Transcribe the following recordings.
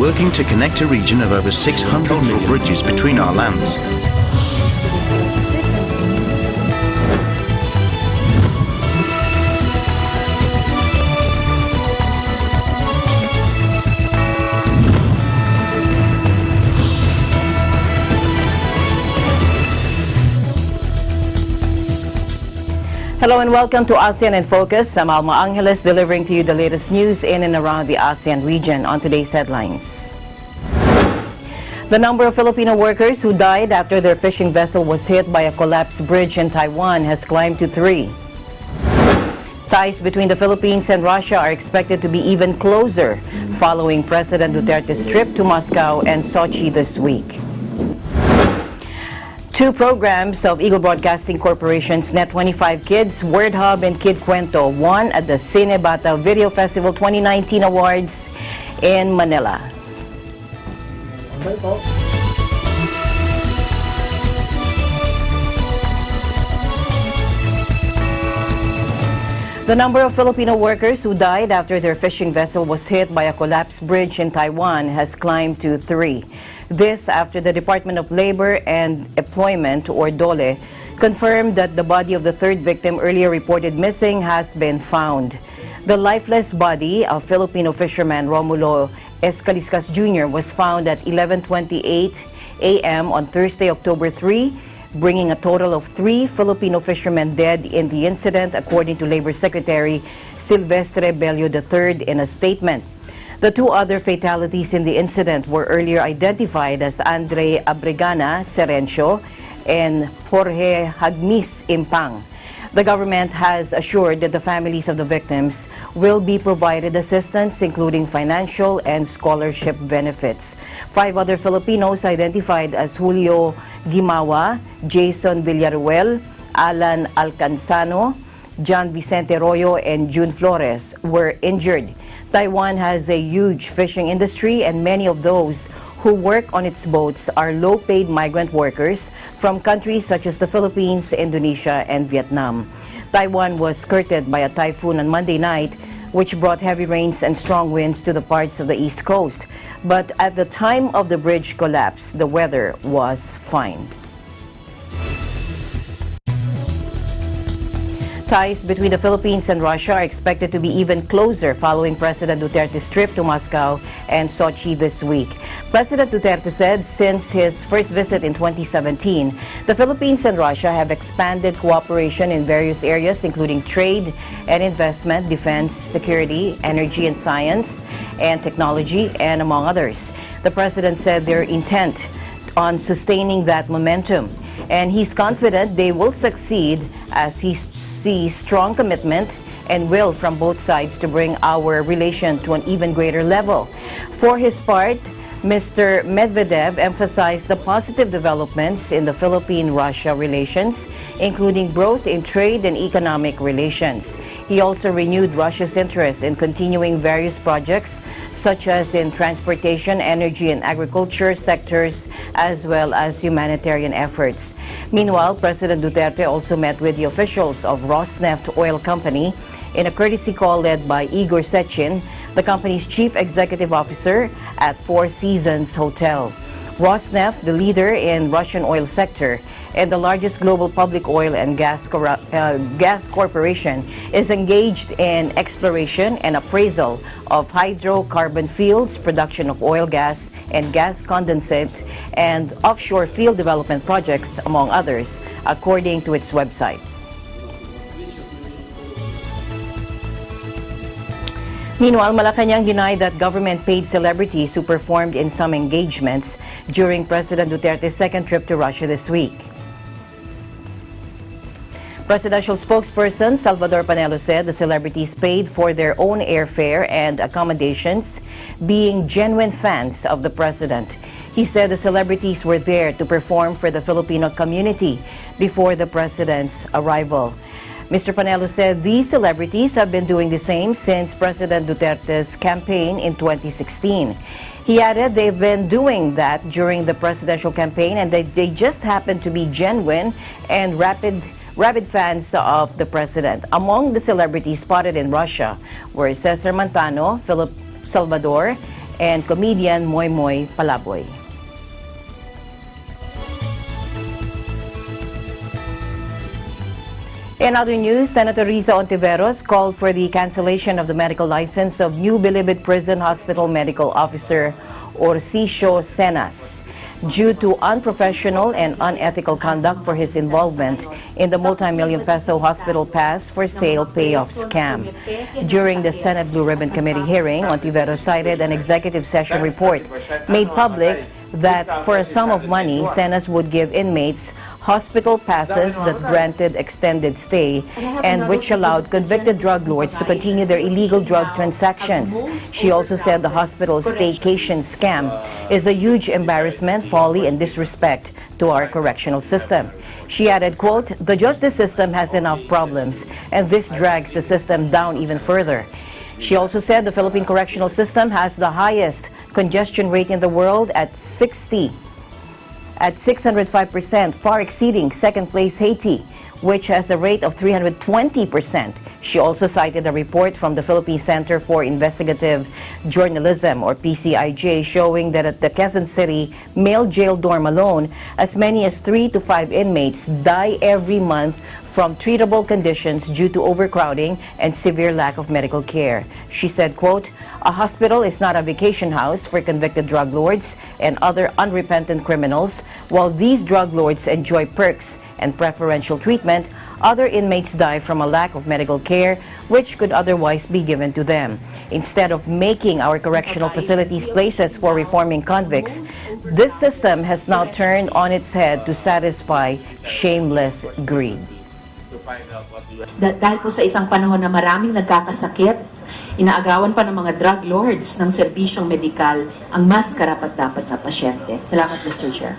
working to connect a region of over 600 million bridges between our lands. Hello and welcome to ASEAN in Focus. I'm Alma Angeles, delivering to you the latest news in and around the ASEAN region. On today's headlines, the number of Filipino workers who died after their fishing vessel was hit by a collapsed bridge in Taiwan has climbed to 3. Ties between the Philippines and Russia are expected to be even closer following President Duterte's trip to Moscow and Sochi this week. 2 programs of Eagle Broadcasting Corporation's Net 25 Kids, Word Hub, and Kid Cuento won at the Cine Bata Video Festival 2019 Awards in Manila. The number of Filipino workers who died after their fishing vessel was hit by a collapsed bridge in Taiwan has climbed to 3. This after the Department of Labor and Employment, or DOLE, confirmed that the body of the 3rd victim earlier reported missing has been found. The lifeless body of Filipino fisherman Romulo Escaliscas Jr. was found at 11:28 a.m. on Thursday, October 3, bringing a total of 3 Filipino fishermen dead in the incident, according to Labor Secretary Silvestre Bello III in a statement. The 2 other fatalities in the incident were earlier identified as Andre Abregana Serencio and Jorge Hagmis Impang. The government has assured that the families of the victims will be provided assistance, including financial and scholarship benefits. 5 other Filipinos identified as Julio Gimawa, Jason Villaruel, Alan Alcanzano, John Vicente Royo, and June Flores were injured. Taiwan has a huge fishing industry, and many of those who work on its boats are low-paid migrant workers from countries such as the Philippines, Indonesia, and Vietnam. Taiwan was skirted by a typhoon on Monday night, which brought heavy rains and strong winds to the parts of the East Coast. But at the time of the bridge collapse, the weather was fine. Ties between the Philippines and Russia are expected to be even closer following President Duterte's trip to Moscow and Sochi this week. President Duterte said since his first visit in 2017, the Philippines and Russia have expanded cooperation in various areas, including trade and investment, defense, security, energy and science, and technology, and among others. The president said they're intent on sustaining that momentum, and he's confident they will succeed as he sees strong commitment and will from both sides to bring our relation to an even greater level. For his part, Mr. Medvedev emphasized the positive developments in the Philippine-Russia relations, including growth in trade and economic relations. He also renewed Russia's interest in continuing various projects, such as in transportation, energy, and agriculture sectors, as well as humanitarian efforts. Meanwhile, President Duterte also met with the officials of Rosneft Oil Company in a courtesy call led by Igor Sechin, the company's chief executive officer, at Four Seasons Hotel. Rosneft, the leader in Russian oil sector and the largest global public oil and gas corporation, is engaged in exploration and appraisal of hydrocarbon fields, production of oil, gas, and gas condensate, and offshore field development projects, among others, according to its website. Meanwhile, Malacanang denied that government-paid celebrities who performed in some engagements during President Duterte's second trip to Russia this week. Presidential spokesperson Salvador Panelo said the celebrities paid for their own airfare and accommodations, being genuine fans of the president. He said the celebrities were there to perform for the Filipino community before the president's arrival. Mr. Panelo said these celebrities have been doing the same since President Duterte's campaign in 2016. He added they've been doing that during the presidential campaign and they just happen to be genuine and rabid fans of the president. Among the celebrities spotted in Russia were Cesar Montano, Philip Salvador, and comedian Moy Moy Palaboy. In other news, Senator Riza Ontiveros called for the cancellation of the medical license of New Bilibid Prison Hospital Medical Officer Orsicio Cenas due to unprofessional and unethical conduct for his involvement in the multi-million peso hospital pass for sale payoff scam. During the Senate Blue Ribbon Committee hearing, Ontiveros cited an executive session report made public that for a sum of money, Cenas would give inmates hospital passes that granted extended stay and which allowed convicted drug lords to continue their illegal drug transactions. She also said the hospital staycation scam is a huge embarrassment, folly, and disrespect to our correctional system. She added, quote, "The justice system has enough problems, and this drags the system down even further." She also said the Philippine correctional system has the highest congestion rate in the world at 605%, far exceeding second place Haiti, which has a rate of 320%. She also cited a report from the Philippine Center for Investigative Journalism, or PCIJ, showing that at the Quezon City male jail dorm alone, as many as 3 to 5 inmates die every month from treatable conditions due to overcrowding and severe lack of medical care. She said, quote, "A hospital is not a vacation house for convicted drug lords and other unrepentant criminals. While these drug lords enjoy perks and preferential treatment, other inmates die from a lack of medical care which could otherwise be given to them. Instead of making our correctional facilities places for reforming convicts, this system has now turned on its head to satisfy shameless greed." Dahil po sa isang panahon na maraming nagkakasakit, inaagawan pa ng mga drug lords ng serbisyong medikal ang mas karapat-dapat na pasyente. Salamat, Mr. Chair.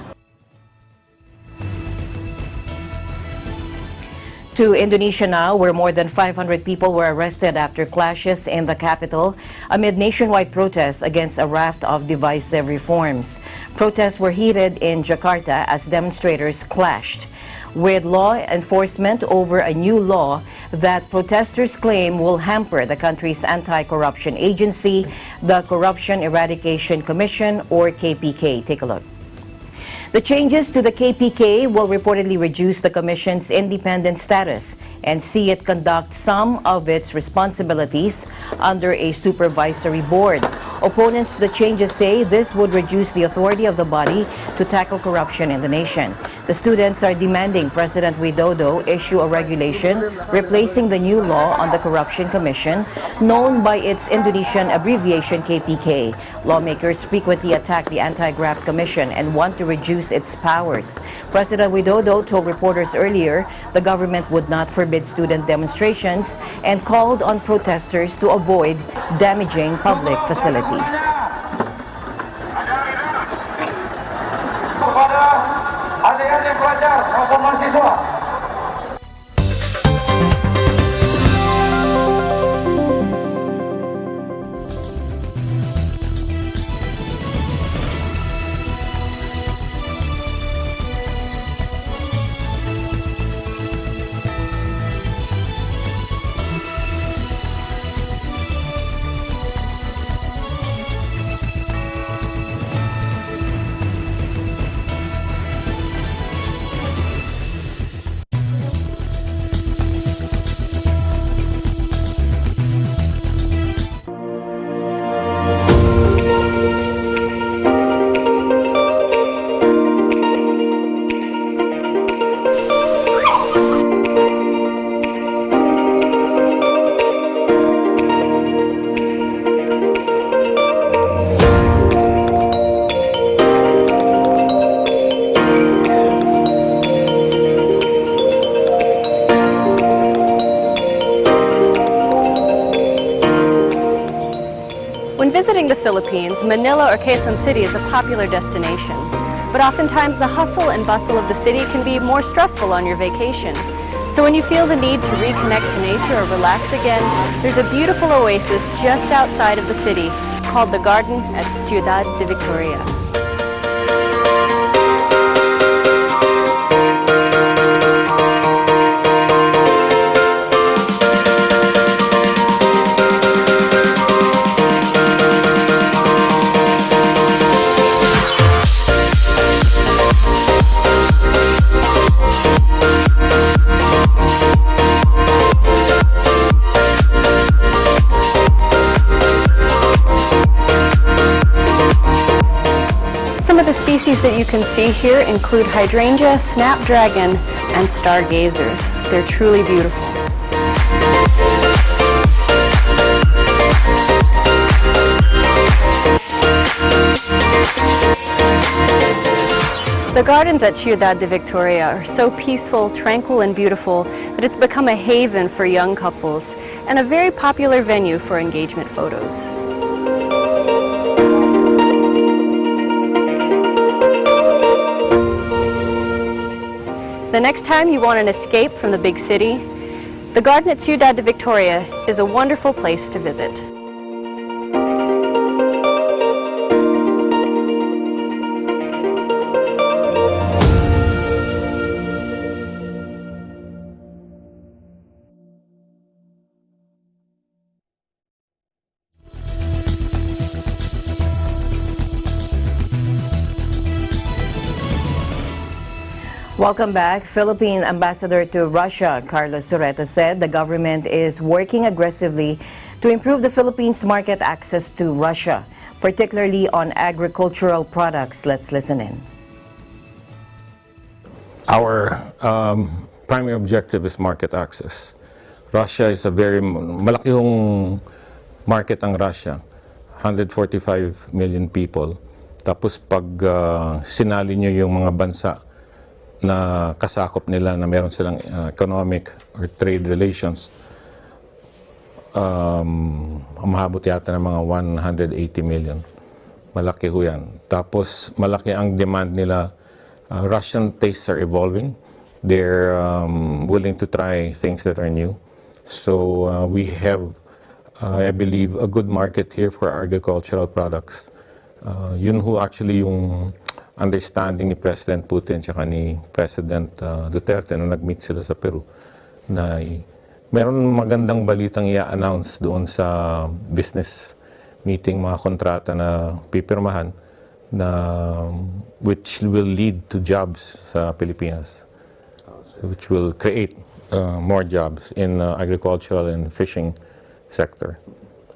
To Indonesia now, where more than 500 people were arrested after clashes in the capital amid nationwide protests against a raft of divisive reforms. Protests were heated in Jakarta as demonstrators clashed with law enforcement over a new law that protesters claim will hamper the country's anti-corruption agency, the Corruption Eradication Commission, or KPK. Take a look. The changes to the KPK will reportedly reduce the Commission's independent status and see it conduct some of its responsibilities under a supervisory board. Opponents to the changes say this would reduce the authority of the body to tackle corruption in the nation. The students are demanding President Widodo issue a regulation replacing the new law on the Corruption Commission, known by its Indonesian abbreviation KPK. Lawmakers frequently attack the Anti-Graft Commission and want to reduce its powers. President Widodo told reporters earlier the government would not forbid student demonstrations and called on protesters to avoid damaging public facilities. Adik-adik pelajar maupun mahasiswa. When visiting the Philippines, Manila or Quezon City is a popular destination. But oftentimes the hustle and bustle of the city can be more stressful on your vacation. So when you feel the need to reconnect to nature or relax again, there's a beautiful oasis just outside of the city called the Garden at Ciudad de Victoria. can see here include hydrangea, snapdragon, and stargazers. They're truly beautiful. The gardens at Ciudad de Victoria are so peaceful, tranquil, and beautiful that it's become a haven for young couples and a very popular venue for engagement photos. The next time you want an escape from the big city, the garden at Ciudad de Victoria is a wonderful place to visit. Welcome back. Philippine Ambassador to Russia, Carlos Sureta, said the government is working aggressively to improve the Philippines' market access to Russia, particularly on agricultural products. Let's listen in. Our primary objective is market access. Russia is a very malaki yung market ang Russia, 145 million people. Tapos pag sinali nyo yung mga bansa na kasakop nila na meron silang economic or trade relations, mahabot yata ng mga 180 million. Malaki ho yan. Tapos malaki ang demand nila. Russian tastes are evolving. They're willing to try things that are new. So we have, I believe, a good market here for agricultural products. Yun ho actually yung understanding ni President Putin at ni President Duterte na nag-meet sila sa Peru, na meron magandang balitang i-announce doon sa business meeting, mga kontrata na pipirmahan na which will lead to jobs sa Pilipinas, which will create more jobs in agricultural and fishing sector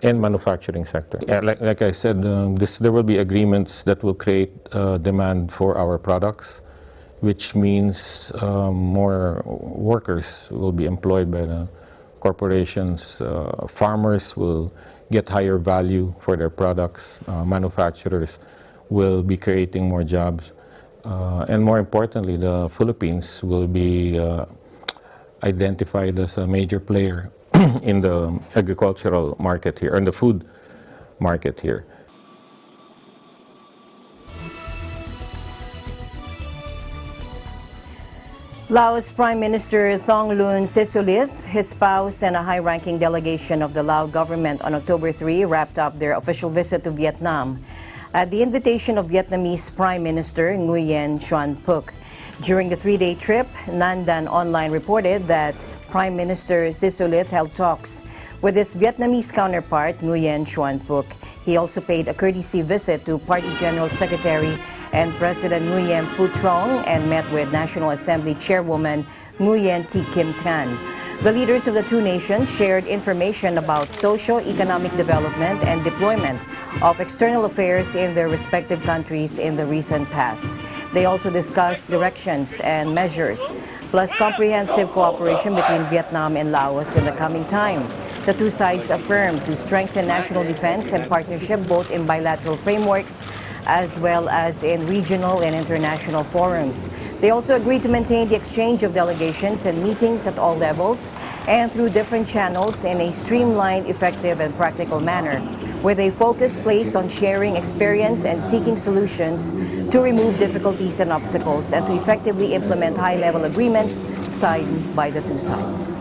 and manufacturing sector. Like I said, there will be agreements that will create demand for our products, which means more workers will be employed by the corporations. Farmers will get higher value for their products. Manufacturers will be creating more jobs. And more importantly, the Philippines will be identified as a major player in the agricultural market here, in the food market here. Laos Prime Minister Thongloun Sisoulith, his spouse, and a high-ranking delegation of the Lao government on October 3 wrapped up their official visit to Vietnam at the invitation of Vietnamese Prime Minister Nguyen Xuan Phuc. During the three-day trip, Nandan Online reported that Prime Minister Sisoulith held talks with his Vietnamese counterpart, Nguyen Xuan Phuc. He also paid a courtesy visit to Party General Secretary and President Nguyen Phu Trong and met with National Assembly Chairwoman Nguyen Thi Kim Thanh. The leaders of the two nations shared information about socio-economic development and deployment of external affairs in their respective countries in the recent past. They also discussed directions and measures, plus comprehensive cooperation between Vietnam and Laos in the coming time. The two sides affirmed to strengthen national defense and partnership both in bilateral frameworks as well as in regional and international forums. They also agreed to maintain the exchange of delegations and meetings at all levels and through different channels in a streamlined, effective, and practical manner, with a focus placed on sharing experience and seeking solutions to remove difficulties and obstacles and to effectively implement high-level agreements signed by the two sides.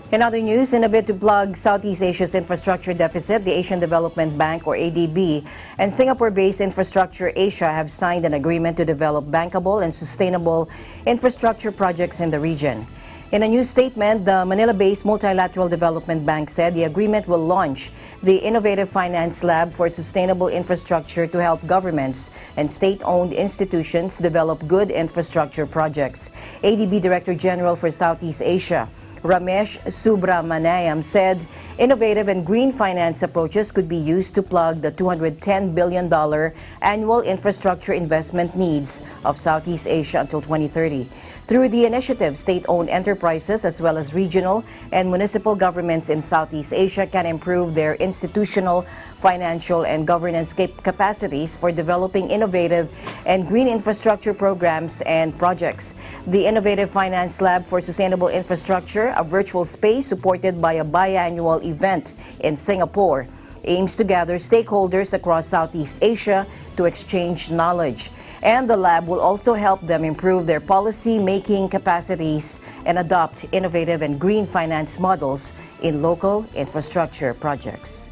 In other news, in a bid to plug Southeast Asia's infrastructure deficit, the Asian Development Bank, or ADB, and Singapore-based Infrastructure Asia have signed an agreement to develop bankable and sustainable infrastructure projects in the region. In a new statement, the Manila-based Multilateral Development Bank said the agreement will launch the Innovative Finance Lab for Sustainable Infrastructure to help governments and state-owned institutions develop good infrastructure projects. ADB Director General for Southeast Asia, Ramesh Subramaniam said innovative and green finance approaches could be used to plug the $210 billion annual infrastructure investment needs of Southeast Asia until 2030. Through the initiative, state-owned enterprises as well as regional and municipal governments in Southeast Asia can improve their institutional, financial, and governance capacities for developing innovative and green infrastructure programs and projects. The Innovative Finance Lab for Sustainable Infrastructure, a virtual space supported by a biannual event in Singapore, aims to gather stakeholders across Southeast Asia to exchange knowledge. And the lab will also help them improve their policy-making capacities and adopt innovative and green finance models in local infrastructure projects.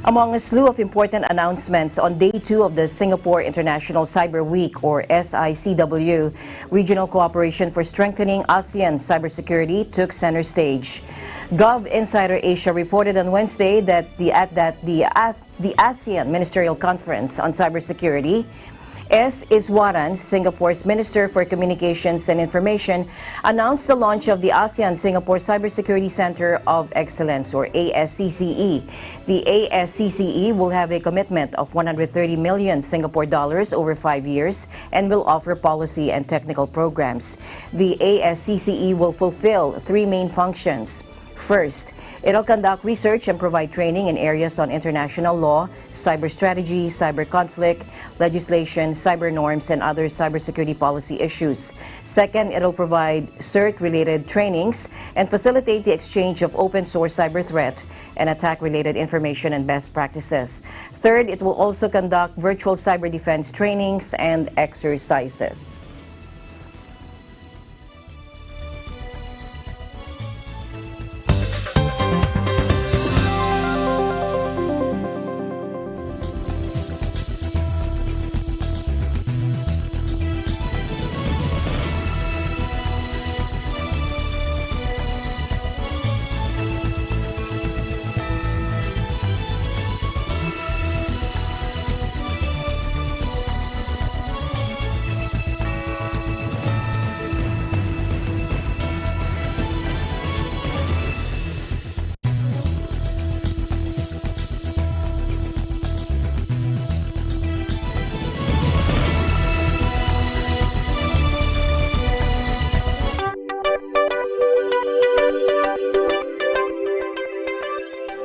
Among a slew of important announcements on Day 2 of the Singapore International Cyber Week, or SICW, regional cooperation for strengthening Asean cybersecurity took center stage. Gov Insider Asia reported on Wednesday that the ASEAN Ministerial Conference on Cybersecurity, S. Iswaran, Singapore's Minister for Communications and Information, announced the launch of the ASEAN Singapore Cybersecurity Center of Excellence, or ASCCE. The ASCCE will have a commitment of 130 million Singapore dollars over 5 years and will offer policy and technical programs. The ASCCE will fulfill three main functions. First, it'll conduct research and provide training in areas on international law, cyber strategy, cyber conflict, legislation, cyber norms, and other cybersecurity policy issues. Second, it'll provide CERT-related trainings and facilitate the exchange of open-source cyber threat and attack-related information and best practices. Third, it will also conduct virtual cyber defense trainings and exercises.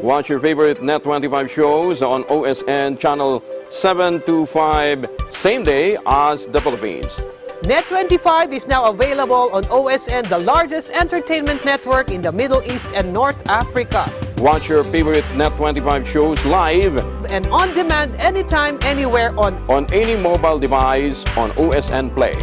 Watch your favorite Net25 shows on OSN channel 725, same day as the Philippines. Net25 is now available on OSN, the largest entertainment network in the Middle East and North Africa. Watch your favorite Net25 shows live And on demand anytime, anywhere on any mobile device on OSN Play.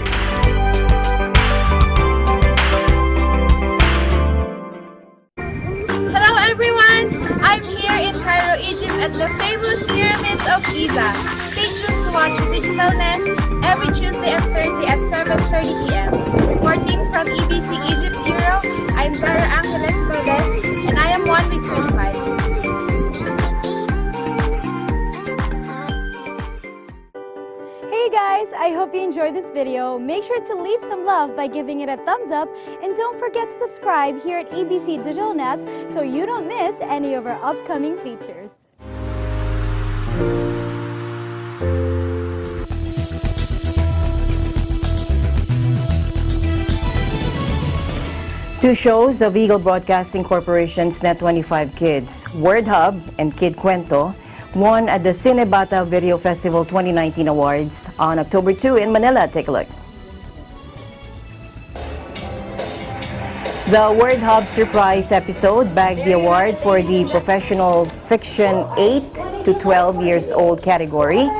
Hello everyone! I'm here in Cairo, Egypt at the famous pyramids of Giza. Stay tuned to watch Digital Net every Tuesday and Thursday at 7:30 p.m. Reporting from EBC Egypt Bureau, I'm Zara Angeles Valdez, and I am one with 25. Hey guys, I hope you enjoyed this video. Make sure to leave some love by giving it a thumbs up, and don't forget to subscribe here at ABC Digital Nest so you don't miss any of our upcoming features. Two shows of Eagle Broadcasting Corporation's Net25 Kids, Word Hub and Kid Cuento, won at the Cinebata Video Festival 2019 Awards on October 2 in Manila. Take a look. The Word Hub Surprise episode bagged the award for the Professional Fiction 8 to 12 years old category,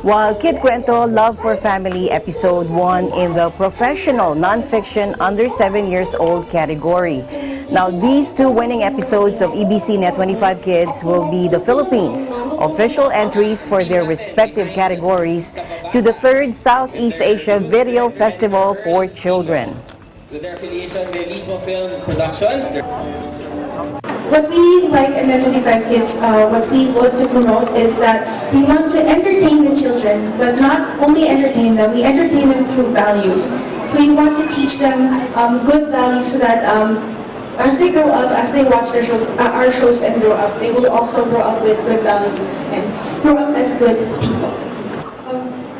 while Kid Cuento Love for Family episode won in the Professional Nonfiction under 7 years old category. Now, these two winning episodes of EBC Net25 Kids will be the Philippines' official entries for their respective categories to the 3rd Southeast Asia Video Festival for Children. With their affiliation with Lismo Film Productions. What we like at Net25 Kids, what we want to promote is that we want to entertain the children, but not only entertain them, we entertain them through values. So you want to teach them good values so that as they grow up, as they watch their shows, our shows and grow up, they will also grow up with good values and grow up as good people.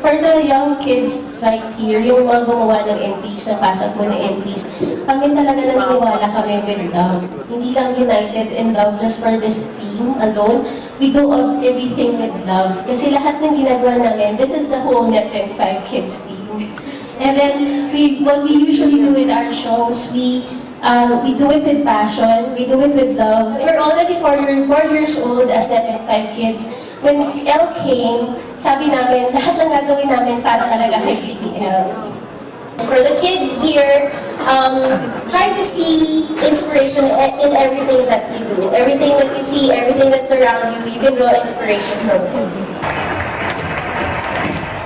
For the young kids right here, yung mga gumawa ng entries, napasok mo ng entries, kami talaga naniniwala kami with love. Hindi lang united in love just for this team alone. We do everything with love. Kasi lahat ng ginagawa namin, this is the whole Net25 Kids team. And then, what we usually do with our shows, we do it with passion, we do it with love. We're already 4 years old as Net25 Kids. When Elle came, sabi namin, lahat ng gagawin namin para talaga kay BPL. For the kids here, try to see inspiration in everything that you do. Everything that you see, everything that's around you, you can draw inspiration from it.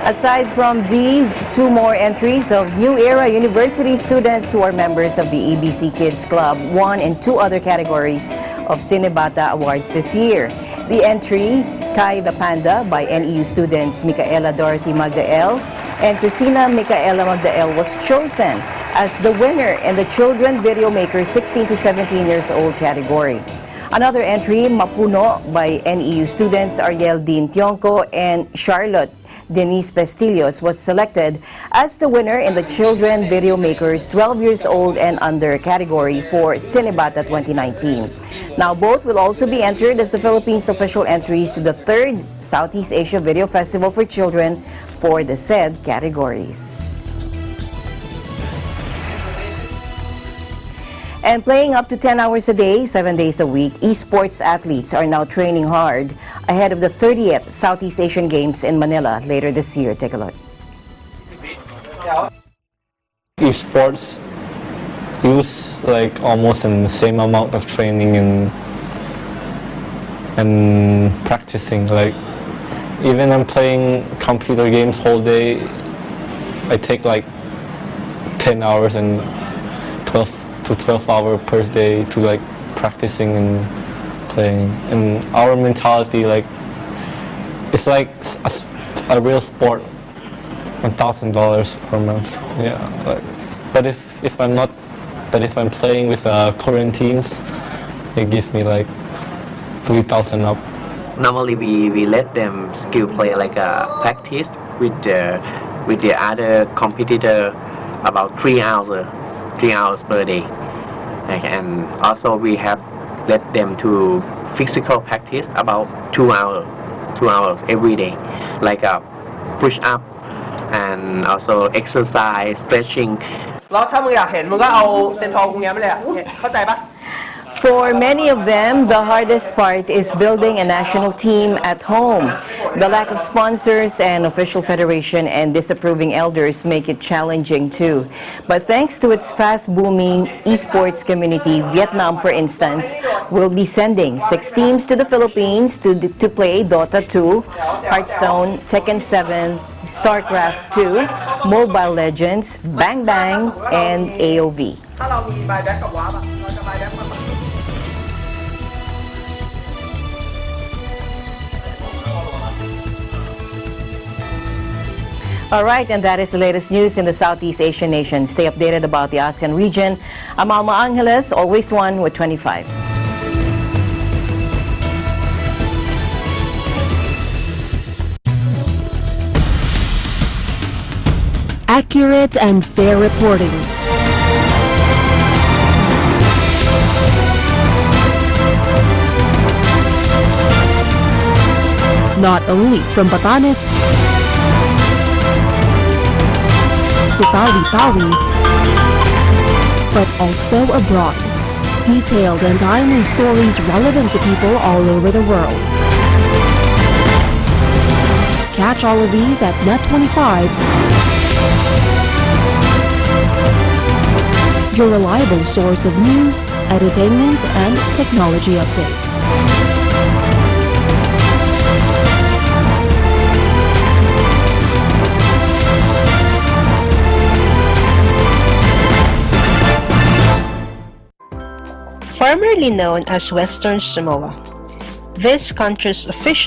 Aside from these, 2 more entries of New Era University students who are members of the ABC Kids Club won in 2 other categories of Cinebata Awards this year. The entry, Kai the Panda by NEU students Micaela Dorothy Magdael and Christina Micaela Magdael was chosen as the winner in the Children Video Makers 16 to 17 years old category. Another entry, Mapuno by NEU students Ariel Dean Tionco and Charlotte Denise Pestillos was selected as the winner in the Children Video Makers 12 years old and under category for Cinebata 2019. Now both will also be entered as the Philippines' official entries to the 3rd Southeast Asia Video Festival for Children for the said categories. And playing up to 10 hours a day, 7 days a week, esports athletes are now training hard ahead of the 30th Southeast Asian Games in Manila later this year. Take a look. Esports use like almost the same amount of training and practicing. Like even I'm playing computer games whole day, I take like 10 hours and 12 hours per day to like practicing and playing. And our mentality, like it's like a real sport, $1,000 per month. Yeah, like, but if I'm playing with Korean teams, they give me like 3,000 up. Normally we let them skill play like a practice with the other competitor about 3 hours per day. And also we have let them to physical practice about 2 hours every day, like a push up and also exercise, stretching. For many of them, the hardest part is building a national team at home. The lack of sponsors and official federation and disapproving elders make it challenging too. But thanks to its fast-booming esports community, Vietnam, for instance, will be sending 6 teams to the Philippines to play Dota 2, Hearthstone, Tekken 7, StarCraft 2, Mobile Legends, Bang Bang, and AOV. All right, and that is the latest news in the Southeast Asian nation. Stay updated about the ASEAN region. I'm Alma Angeles, always one with 25. Accurate and fair reporting. Not only from Batanes to Tawi-Tawi, but also abroad. Detailed and timely stories relevant to people all over the world. Catch all of these at Net25, your reliable source of news, entertainment, and technology updates. Formerly known as Western Samoa, this country's official